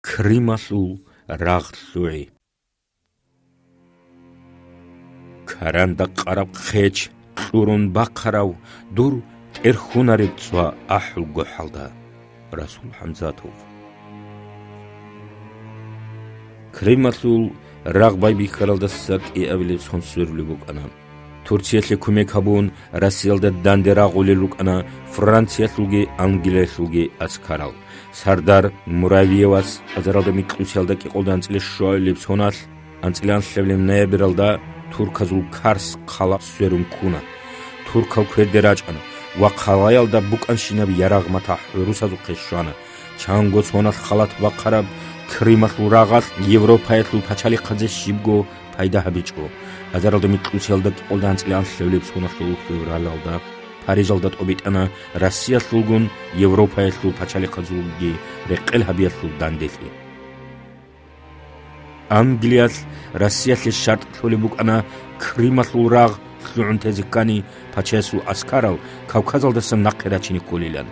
ქრიმასულ რაღლუი ქარანდა ყარაბ ხეჩ ყურონ ბაქარავ დურ ერხუნარი წვა აჰლ გოჰალდა რასულ ჰამზათოვ ქრიმასულ რაღბაიბი ხალდა საკი ავლებს ხონსვერული ბუკანა თურქიაშე ქუმეკაბუნ რასიალდა დანდერაღული ლუკანა ფრანციასულგი ანგლიასულგი ასკარალ სარდარ მურავიევას აზარალდა მიკრუსიალდა ყიყოლდან წილე შოილებს ჰონას ანწილან შევლემ ნეებრალდა თურქაზულ ქარს ხალა სვერუმ ქუნა თურქალ ქვედერაჭანა ვაყალაიალდა ბუკანშინაბი იარაღმათა რუსაზულ ხეშანა ჩანგოს ჰონას ხალათ ვაყარაბ ქრიმასულ რაღაც ევროპაეთულ ფაჩალი ხაძე შიბგო ფაიდა ჰაბიჭო აზარალდა მიკრუსიალდა ყიყოლდან წილე შევლებს ჰონას ფევრალალდა Parijalda tobitana Rossiyasulgun Yevropayasul paçali qazulgi reqel habiyasul dandeli Angliyas Rossiyasli shart qolibukana Krimasul rag su'untezikani paçasul askaral Kavkazaldasın naqirachini kolilan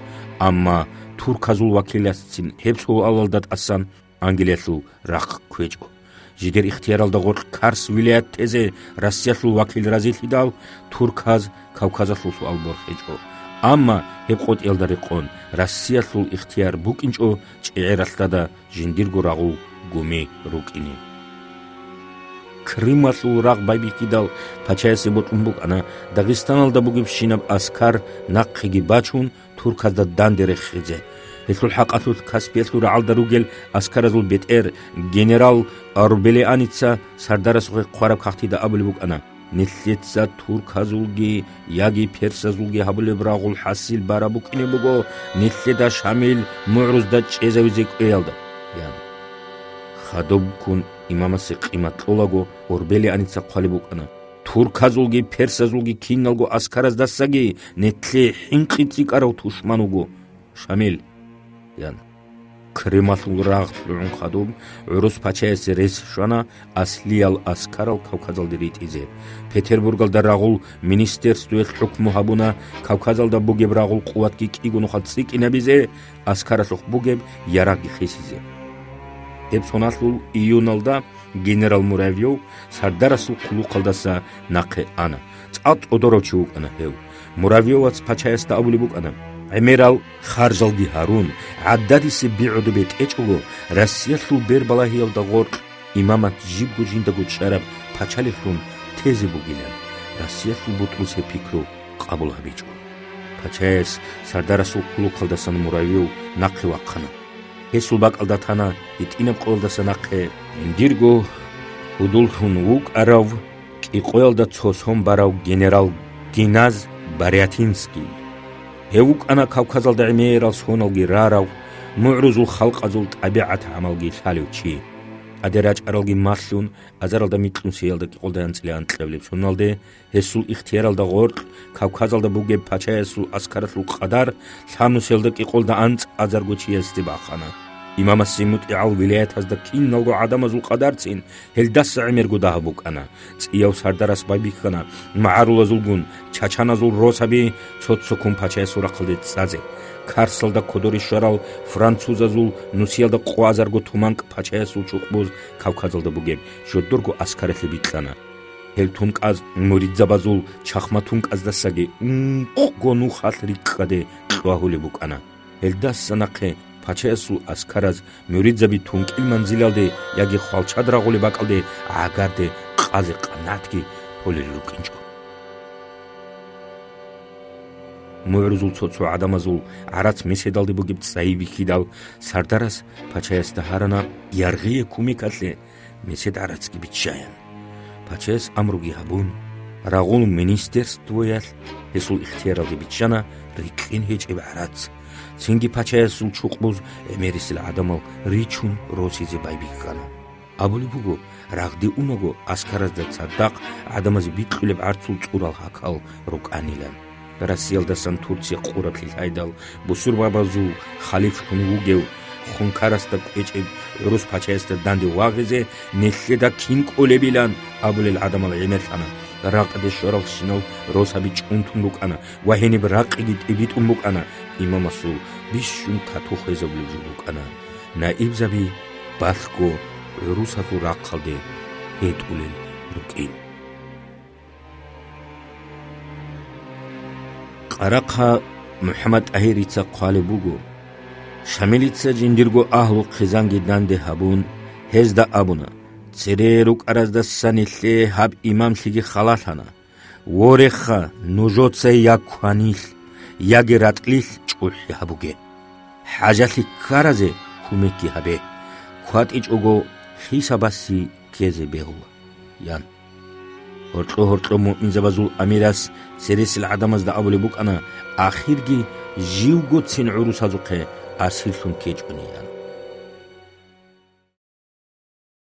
amma Turkazul vakilassin hepsu alaldat asan Angliyasul rag kvejo Jider ixtiyaralda qor Kars vilayat teze Rossiyasul vakil razilhidal Turkaz Kavkazasul albor xejo amma hep qot eldari qon Rossiyasul ixtiyar bukincho ჭერასლდა ჟინდირგო რაღუ გუმი რუკინი ქრიმასულ რაღბაიბი კიდალ ფაჩაესი ბოტუმბუკანა დაღისტანალდა ბუგიბშინაბ ასკარ ნაყხიგი ბაჩუნ თურქაზდა დანდერე ხიძე ესულ ჰაყასუს კასპიესულ ალდარუგელ ასკარაზულ ბეტერ გენერალ არბელეანიცა სარდარასუხე ყარაბ ხახთი და აბლიბუკანა ნისლეცა თურქაზულგი იაგი ფერსაზულგი ჰაბლებრაღულ ჰასილ ბარაბუკინებუგო ნისლედა შამილ მურუზდა ჭეზევიზე ყელდა იან ხადობკუნ იმამასე ყიმატლოგო ორბელეანიცა ყალიბუკანა თურქაზულგი ფერსაზულგი კინალგო ასკარაზ დასაგი ნეთლე ჰინყიცი კარავ თუშმანუგო შამილ იან ქრიმასულ რაღლუნ ხადობ რუს ფაჩაეს რეს შანა ასლიალ ასკარალ კავკაზალდი რიტიზე პეტერბურგალდა რაღულ მინისტერსტვე ჰუკმუ ჰაბუნა კავკაზალდა ბუგებ რაღულ ყუატკი კიგუნო ხალ ციკინებიზე ასკარასუხ ბუგებ იარაგი ხესიზე ებსონასულ იონალდა გენერალ მურავიოვ სარდარასულ ყულუყალდასა ნაყე ანა წალ ოდოროჩი უკანა ჰევ მურავიოვაც ფაჩაეს და აბულიბუკანა Эмерал Харжалги Харун аддадиси би'удубет эчуго Россиясул бербалахиалда горк имамат жибгу жиндагу чараб пачалихрун тезе бугилан Россиясул бутлусе пикру қабул хабичу Пачаес сардарасул кулу қалдасан муравиу нақи ваққана Хесул бак алдатана итинаб қолдаса нақи Индирго удулхун ук арав ки қоялда цосхом барав генерал Геназ Барятинский Евукана Кавказалда эмерал соналги рарав му'рузул халқазул табиат амалги шалевчи адерач аралги маслун азаралда миқлунсиялда қолдан цилан тқевлеп соналде хесул ихтияралда ғорқ Кавказалда буге пачаесул аскарасул қадар сануселда қолда анц азаргучи ести бахана имамаси мутиал вилаятазда кинналго адамазул qadarцин хелдас эмергу дахбукана цияв сардарас байбихана маарулазулгун чачаназул росаби цоцсукун пачаесура қылдет цазе карсалда кодори шарал французазул нусиалда қуазаргу туманк пачаесул чуқбуз Кавказалда бугем жоддургу аскарехи битлана хелтунказ муридзабазул чахматунказдасаги гону хатриккаде қвахули букана хелдас санақе Пачаесул аскараз мюридзаби тункил манзилалде яги халчадрағули бақалде агарде қази қанатки поли лукинчо муэрузул цоцу адамазул арац меседалде бугиб цаиби хидал сардарас пачаеста харана ярғие кумикатле месед арацки бичаян пачаес амруги хабун рағул министерствоял хесул ихтияралде бичана рикин хечеб арац Цинги пачаесул чуқбуз эмерисил адамал ричун росизе байбикана абулибуго рағди унаго аскаразда цаддақ адамази битқилеб арцул цурал хакал руканилан Россиялдасан Турция қуратлил айдал бусур бабазул халиф хунугев хункараста эчеб рус пачаеста данди вағизе нелледа кинқоლებилан абулил адамал эмерсана рақди шорал шинал росаби чунтун букана вахениб рақиги тибитун букана имамасул бишшун тату хезаблужу букана наибзаби ბალგო რუსათუ რაყალდე ეტულე რუკინ ყარაყა მუჰამად აჰირიცა ყალებუგო შამილიცა ჯინდირგო აჰლუ ხიზანგი დანდე ჰაბუნ ჰეზდა აბუნა ცერერუკ არაზდა სანილე ჰაბ იმამლიგი ხალათანა ვორეხა ნუჟოცე იაქვანილ იაგე რატყლილ ჭუჰი ჰაბუგე ჰაჯალი ქარაზე ქუმეკი ჰაბე ქვატიჭუგო ხისაბასი ქეზე ბეჰულა იან ორტო მოინზაბაზულ ამირას სერესილ ადამას და აბული ბუკანა ახირგი ჟივგო ცინ ურუსაზუხე ასილთუნ ქეჭუნიან